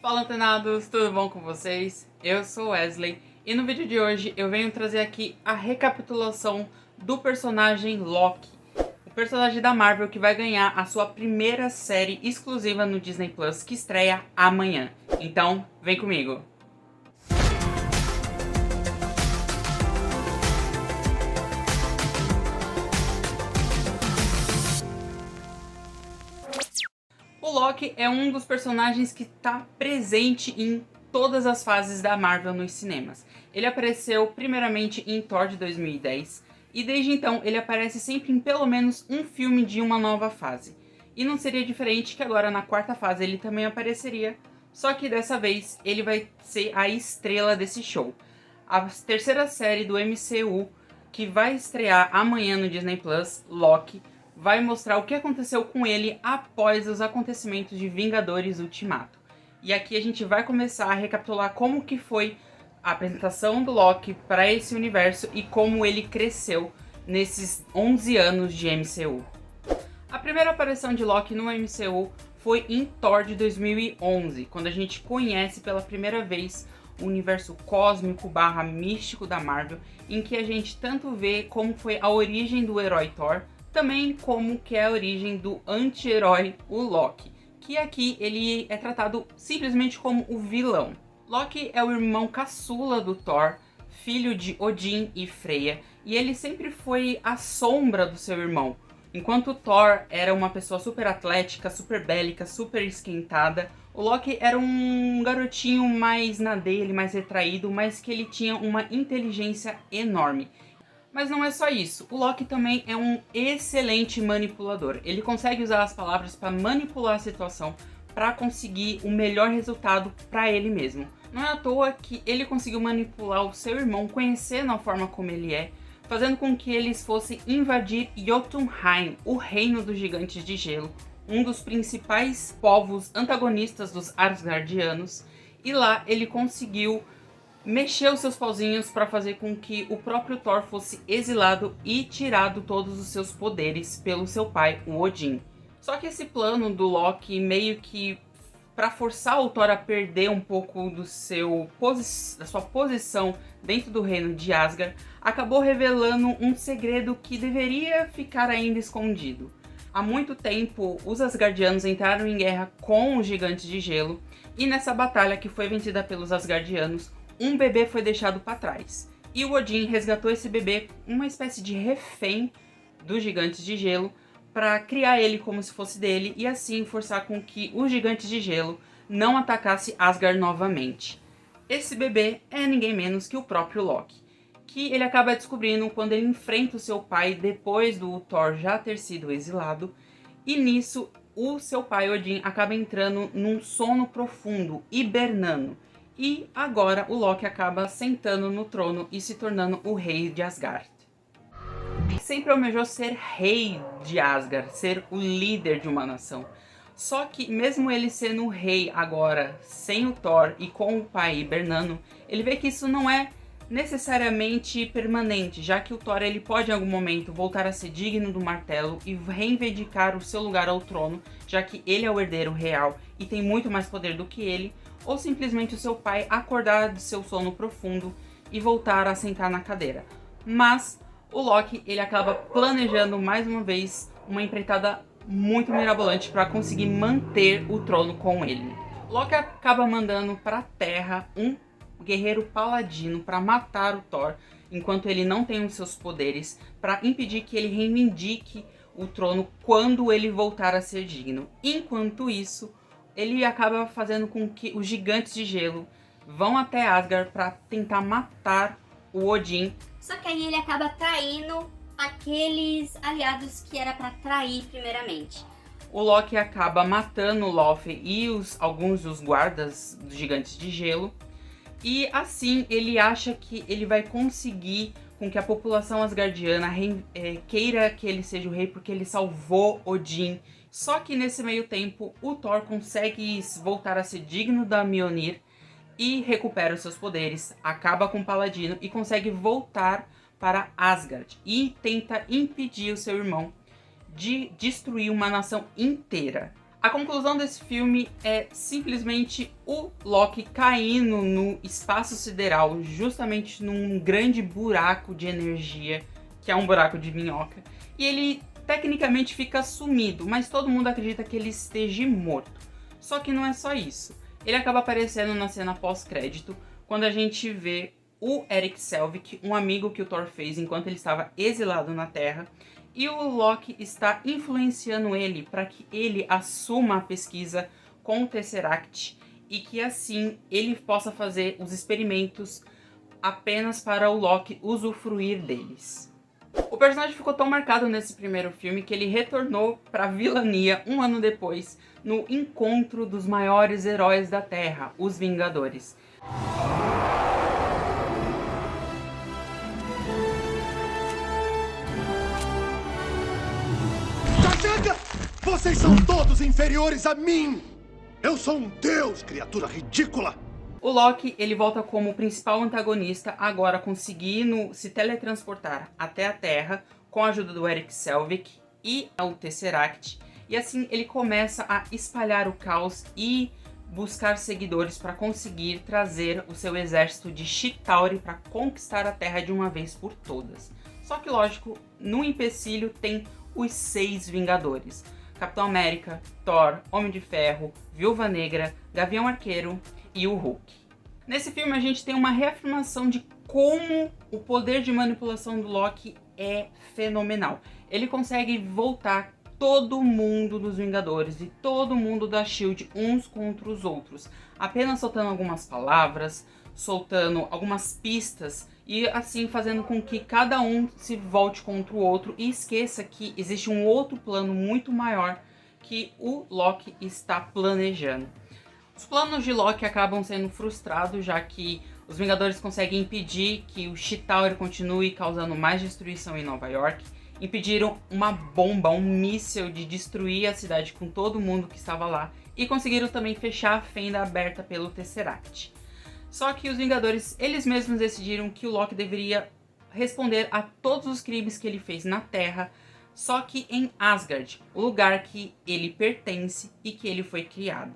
Fala, antenados, tudo bom com vocês? Eu sou Wesley e no vídeo de hoje eu venho trazer aqui a recapitulação do personagem Loki, o personagem da Marvel que vai ganhar a sua primeira série exclusiva no Disney Plus, que estreia amanhã. Então, vem comigo! O Loki é um dos personagens que está presente em todas as fases da Marvel nos cinemas. Ele apareceu primeiramente em Thor de 2010 e desde então ele aparece sempre em pelo menos um filme de uma nova fase. E não seria diferente que agora na quarta fase ele também apareceria, só que dessa vez ele vai ser a estrela desse show. A terceira série do MCU, que vai estrear amanhã no Disney Plus, Loki, vai mostrar o que aconteceu com ele após os acontecimentos de Vingadores Ultimato. E aqui a gente vai começar a recapitular como que foi a apresentação do Loki para esse universo e como ele cresceu nesses 11 anos de MCU. A primeira aparição de Loki no MCU foi em Thor de 2011, quando a gente conhece pela primeira vez o universo cósmico / místico da Marvel, em que a gente tanto vê como foi a origem do herói Thor, também como que é a origem do anti-herói, o Loki, que aqui ele é tratado simplesmente como o vilão. Loki é o irmão caçula do Thor, filho de Odin e Freya, e ele sempre foi a sombra do seu irmão. Enquanto Thor era uma pessoa super atlética, super bélica, super esquentada, o Loki era um garotinho mais na dele, mais retraído, mas que ele tinha uma inteligência enorme. Mas não é só isso, o Loki também é um excelente manipulador. Ele consegue usar as palavras para manipular a situação, para conseguir o melhor resultado para ele mesmo. Não é à toa que ele conseguiu manipular o seu irmão, conhecendo a forma como ele é, fazendo com que eles fossem invadir Jotunheim, o reino dos gigantes de gelo, um dos principais povos antagonistas dos Asgardianos, e lá ele conseguiu mexeu seus pauzinhos para fazer com que o próprio Thor fosse exilado e tirado todos os seus poderes pelo seu pai, o Odin. Só que esse plano do Loki, meio que para forçar o Thor a perder um pouco da sua posição dentro do reino de Asgard, acabou revelando um segredo que deveria ficar ainda escondido. Há muito tempo, os Asgardianos entraram em guerra com os gigantes de gelo, e nessa batalha que foi vencida pelos Asgardianos, um bebê foi deixado para trás. E o Odin resgatou esse bebê, uma espécie de refém dos gigantes de gelo, para criar ele como se fosse dele e assim forçar com que os gigantes de gelo não atacassem Asgard novamente. Esse bebê é ninguém menos que o próprio Loki, que ele acaba descobrindo quando ele enfrenta o seu pai depois do Thor já ter sido exilado, e nisso o seu pai Odin acaba entrando num sono profundo, hibernando. E agora o Loki acaba sentando no trono e se tornando o rei de Asgard. Sempre almejou ser rei de Asgard, ser o líder de uma nação. Só que mesmo ele sendo o rei agora, sem o Thor e com o pai hibernando, ele vê que isso não é necessariamente permanente, já que o Thor ele pode em algum momento voltar a ser digno do martelo e reivindicar o seu lugar ao trono, já que ele é o herdeiro real e tem muito mais poder do que ele, ou simplesmente o seu pai acordar de seu sono profundo e voltar a sentar na cadeira. Mas o Loki ele acaba planejando mais uma vez uma empreitada muito mirabolante para conseguir manter o trono com ele. Loki acaba mandando para a Terra um guerreiro paladino para matar o Thor enquanto ele não tem os seus poderes, para impedir que ele reivindique o trono quando ele voltar a ser digno. Enquanto isso, ele acaba fazendo com que os gigantes de gelo vão até Asgard para tentar matar o Odin. Só que aí ele acaba traindo aqueles aliados que era para trair primeiramente. O Loki acaba matando o Laufey e alguns dos guardas dos gigantes de gelo. E assim ele acha que ele vai conseguir com que a população asgardiana queira que ele seja o rei porque ele salvou Odin. Só que nesse meio tempo o Thor consegue voltar a ser digno da Mjolnir e recupera os seus poderes, acaba com o Paladino e consegue voltar para Asgard e tenta impedir o seu irmão de destruir uma nação inteira. A conclusão desse filme é simplesmente o Loki caindo no espaço sideral, justamente num grande buraco de energia, que é um buraco de minhoca, e ele tecnicamente fica sumido, mas todo mundo acredita que ele esteja morto. Só que não é só isso. Ele acaba aparecendo na cena pós-crédito, quando a gente vê o Erik Selvig, um amigo que o Thor fez enquanto ele estava exilado na Terra, e o Loki está influenciando ele para que ele assuma a pesquisa com o Tesseract e que assim ele possa fazer os experimentos apenas para o Loki usufruir deles. O personagem ficou tão marcado nesse primeiro filme que ele retornou para a vilania um ano depois, no encontro dos maiores heróis da Terra, os Vingadores. Chega! Vocês são todos inferiores a mim! Eu sou um deus, criatura ridícula! O Loki, ele volta como principal antagonista, agora conseguindo se teletransportar até a Terra com a ajuda do Erik Selvig e o Tesseract. E assim ele começa a espalhar o caos e buscar seguidores para conseguir trazer o seu exército de Chitauri para conquistar a Terra de uma vez por todas. Só que, lógico, no empecilho tem os 6 Vingadores: Capitão América, Thor, Homem de Ferro, Viúva Negra, Gavião Arqueiro e o Hulk. Nesse filme a gente tem uma reafirmação de como o poder de manipulação do Loki é fenomenal. Ele consegue voltar todo mundo dos Vingadores e todo mundo da SHIELD uns contra os outros, apenas soltando algumas palavras, soltando algumas pistas e assim fazendo com que cada um se volte contra o outro e esqueça que existe um outro plano muito maior que o Loki está planejando. Os planos de Loki acabam sendo frustrados, já que os Vingadores conseguem impedir que o Chitauri continue causando mais destruição em Nova York. Impediram uma bomba, um míssil de destruir a cidade com todo mundo que estava lá. E conseguiram também fechar a fenda aberta pelo Tesseract. Só que os Vingadores, eles mesmos decidiram que o Loki deveria responder a todos os crimes que ele fez na Terra, só que em Asgard, o lugar que ele pertence e que ele foi criado.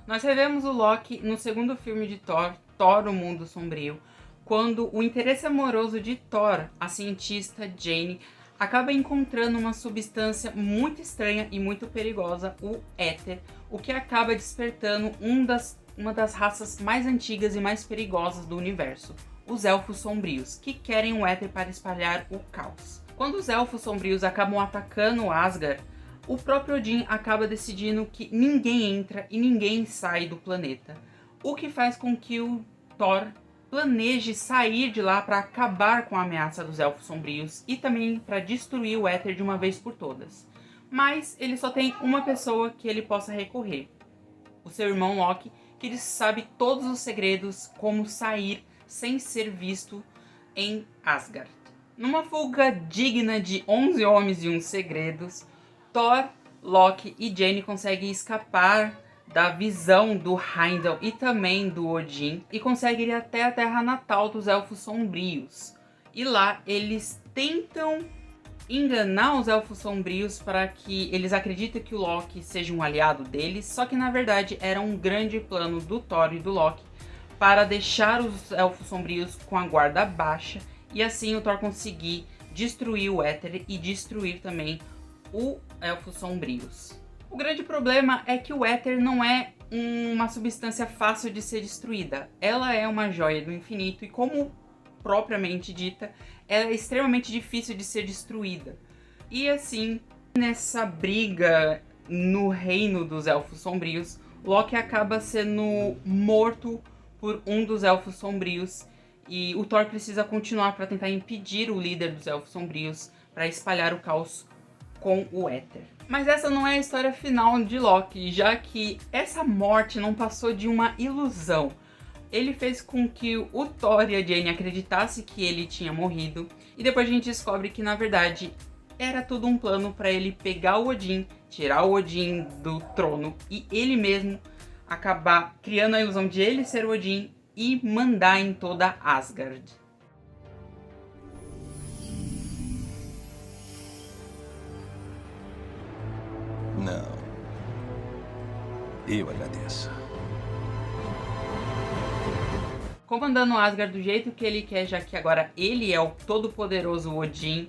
Nós revemos o Loki no segundo filme de Thor, Thor, o Mundo Sombrio, quando o interesse amoroso de Thor, a cientista Jane, acaba encontrando uma substância muito estranha e muito perigosa, o éter, o que acaba despertando uma das raças mais antigas e mais perigosas do universo, os Elfos Sombrios, que querem o éter para espalhar o caos. Quando os Elfos Sombrios acabam atacando Asgard, o próprio Odin acaba decidindo que ninguém entra e ninguém sai do planeta, o que faz com que o Thor planeje sair de lá para acabar com a ameaça dos Elfos Sombrios e também para destruir o éter de uma vez por todas. Mas ele só tem uma pessoa que ele possa recorrer, o seu irmão Loki, que ele sabe todos os segredos, como sair sem ser visto em Asgard. Numa fuga digna de 11 homens e um segredos, Thor, Loki e Jane conseguem escapar da visão do Heimdall e também do Odin e conseguem ir até a terra natal dos Elfos Sombrios. E lá eles tentam enganar os Elfos Sombrios para que eles acreditem que o Loki seja um aliado deles, só que na verdade era um grande plano do Thor e do Loki para deixar os Elfos Sombrios com a guarda baixa e assim o Thor conseguir destruir o éter e destruir também o Elfos Sombrios. O grande problema é que o éter não é uma substância fácil de ser destruída. Ela é uma joia do infinito e, como propriamente dita, ela é extremamente difícil de ser destruída. E assim, nessa briga no reino dos Elfos Sombrios, Loki acaba sendo morto por um dos Elfos Sombrios e o Thor precisa continuar para tentar impedir o líder dos Elfos Sombrios para espalhar o caos com o éter. Mas essa não é a história final de Loki, já que essa morte não passou de uma ilusão. Ele fez com que o Thor e a Jane acreditassem que ele tinha morrido, e depois a gente descobre que na verdade era tudo um plano para ele pegar o Odin, tirar o Odin do trono e ele mesmo acabar criando a ilusão de ele ser o Odin e mandar em toda Asgard. Não. Eu agradeço. Comandando Asgard do jeito que ele quer, já que agora ele é o todo-poderoso Odin,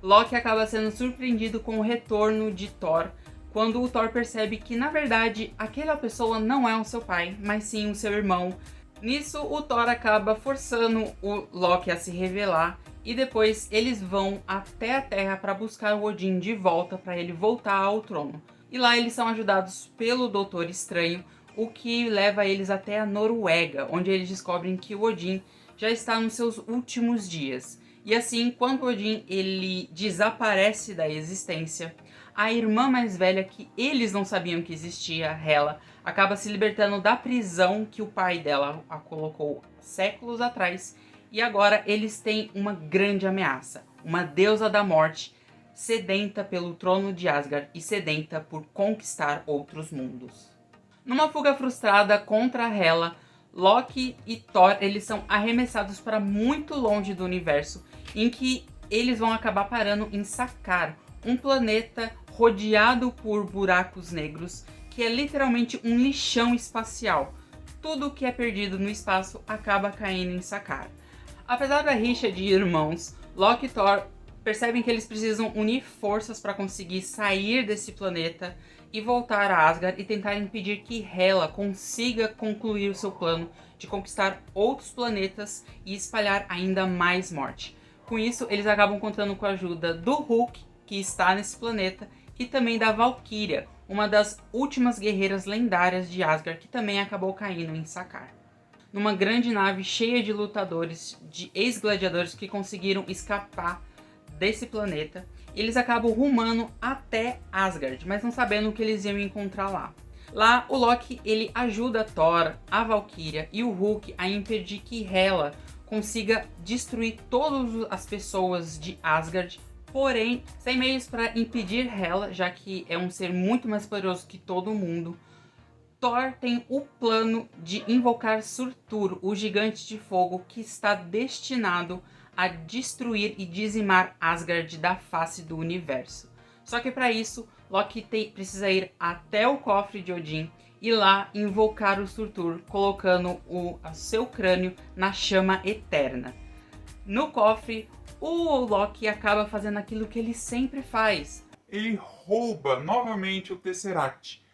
Loki acaba sendo surpreendido com o retorno de Thor, quando o Thor percebe que, na verdade, aquela pessoa não é o seu pai, mas sim o seu irmão. Nisso, o Thor acaba forçando o Loki a se revelar, e depois eles vão até a Terra para buscar o Odin de volta, para ele voltar ao trono. E lá eles são ajudados pelo Doutor Estranho, o que leva eles até a Noruega, onde eles descobrem que o Odin já está nos seus últimos dias. E assim, quando Odin ele desaparece da existência, a irmã mais velha, que eles não sabiam que existia, Hela, acaba se libertando da prisão que o pai dela a colocou séculos atrás, e agora eles têm uma grande ameaça, uma deusa da morte, sedenta pelo trono de Asgard e sedenta por conquistar outros mundos. Numa fuga frustrada contra Hela, Loki e Thor eles são arremessados para muito longe do universo, em que eles vão acabar parando em Sakaar, um planeta rodeado por buracos negros, que é literalmente um lixão espacial. Tudo que é perdido no espaço acaba caindo em Sakaar. Apesar da rixa de irmãos, Loki e Thor percebem que eles precisam unir forças para conseguir sair desse planeta e voltar a Asgard e tentar impedir que Hela consiga concluir o seu plano de conquistar outros planetas e espalhar ainda mais morte. Com isso, eles acabam contando com a ajuda do Hulk, que está nesse planeta, e também da Valkyria, uma das últimas guerreiras lendárias de Asgard, que também acabou caindo em Sakaar. Numa grande nave cheia de lutadores, de ex-gladiadores que conseguiram escapar desse planeta, eles acabam rumando até Asgard, mas não sabendo o que eles iam encontrar lá. Lá, o Loki ele ajuda Thor, a Valkyria e o Hulk a impedir que Hela consiga destruir todas as pessoas de Asgard, porém, sem meios para impedir Hela, já que é um ser muito mais poderoso que todo mundo, Thor tem o plano de invocar Surtur, o gigante de fogo que está destinado a destruir e dizimar Asgard da face do universo. Só que para isso, Loki precisa ir até o cofre de Odin e lá invocar o Surtur, colocando o seu crânio na chama eterna. No cofre, o Loki acaba fazendo aquilo que ele sempre faz. Ele rouba novamente o Tesseract.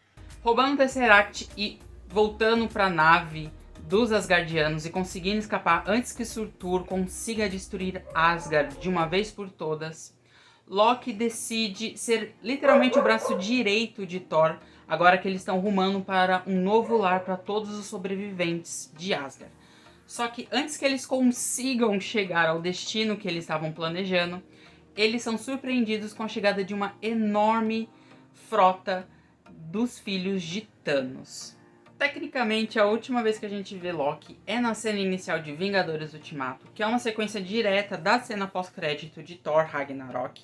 Roubando o Tesseract e voltando para a nave dos Asgardianos e conseguindo escapar antes que Surtur consiga destruir Asgard de uma vez por todas, Loki decide ser literalmente o braço direito de Thor, agora que eles estão rumando para um novo lar para todos os sobreviventes de Asgard. Só que antes que eles consigam chegar ao destino que eles estavam planejando, eles são surpreendidos com a chegada de uma enorme frota dos filhos de Thanos. Tecnicamente, a última vez que a gente vê Loki é na cena inicial de Vingadores Ultimato, que é uma sequência direta da cena pós-crédito de Thor Ragnarok,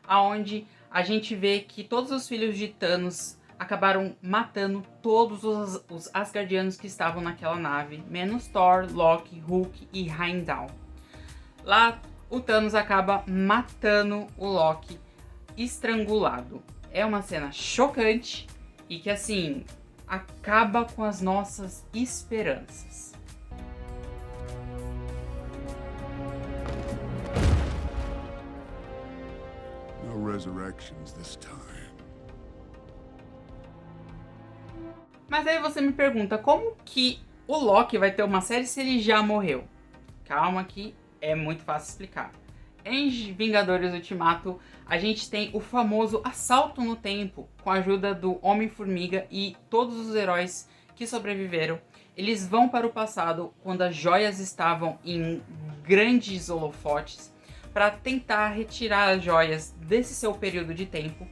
onde a gente vê que todos os filhos de Thanos acabaram matando todos os Asgardianos que estavam naquela nave, menos Thor, Loki, Hulk e Heimdall. Lá, o Thanos acaba matando o Loki estrangulado. É uma cena chocante e que, assim, acaba com as nossas esperanças. No resurrections this time. Mas aí você me pergunta, como que o Loki vai ter uma série se ele já morreu? Calma que é muito fácil explicar. Em Vingadores Ultimato, a gente tem o famoso assalto no tempo, com a ajuda do Homem-Formiga e todos os heróis que sobreviveram. Eles vão para o passado, quando as joias estavam em grandes holofotes, para tentar retirar as joias desse seu período de tempo,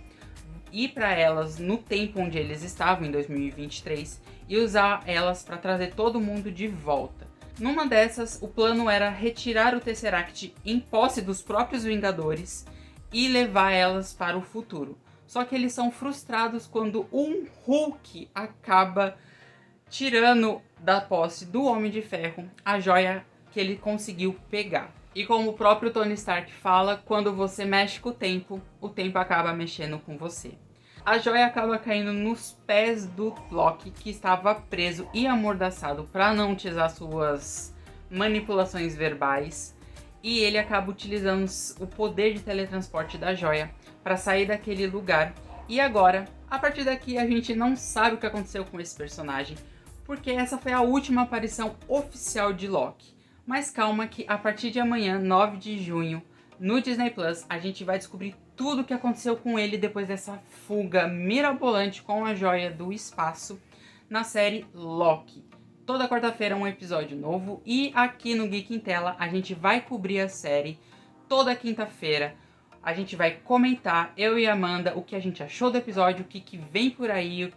ir para elas no tempo onde eles estavam, em 2023, e usar elas para trazer todo mundo de volta. Numa dessas, o plano era retirar o Tesseract em posse dos próprios Vingadores e levar elas para o futuro. Só que eles são frustrados quando um Hulk acaba tirando da posse do Homem de Ferro a joia que ele conseguiu pegar. E como o próprio Tony Stark fala, quando você mexe com o tempo acaba mexendo com você. A joia acaba caindo nos pés do Loki, que estava preso e amordaçado para não utilizar suas manipulações verbais. E ele acaba utilizando o poder de teletransporte da joia para sair daquele lugar. E agora, a partir daqui, a gente não sabe o que aconteceu com esse personagem, porque essa foi a última aparição oficial de Loki. Mas calma que a partir de amanhã, 9 de junho, no Disney Plus, a gente vai descobrir tudo o que aconteceu com ele depois dessa fuga mirabolante com a joia do espaço na série Loki. Toda quarta-feira um episódio novo e aqui no Geek em Tela a gente vai cobrir a série toda quinta-feira. A gente vai comentar, eu e a Amanda, o que a gente achou do episódio, o que vem por aí,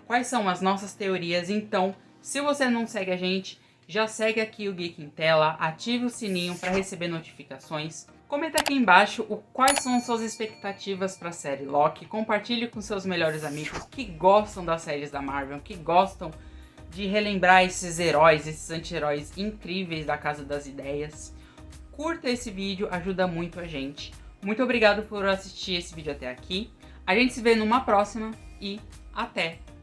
quais são as nossas teorias. Então, se você não segue a gente, já segue aqui o Geek em Tela, ative o sininho para receber notificações. Comenta aqui embaixo quais são suas expectativas para a série Loki. Compartilhe com seus melhores amigos que gostam das séries da Marvel, que gostam de relembrar esses heróis, esses anti-heróis incríveis da Casa das Ideias. Curta esse vídeo, ajuda muito a gente. Muito obrigado por assistir esse vídeo até aqui. A gente se vê numa próxima e até!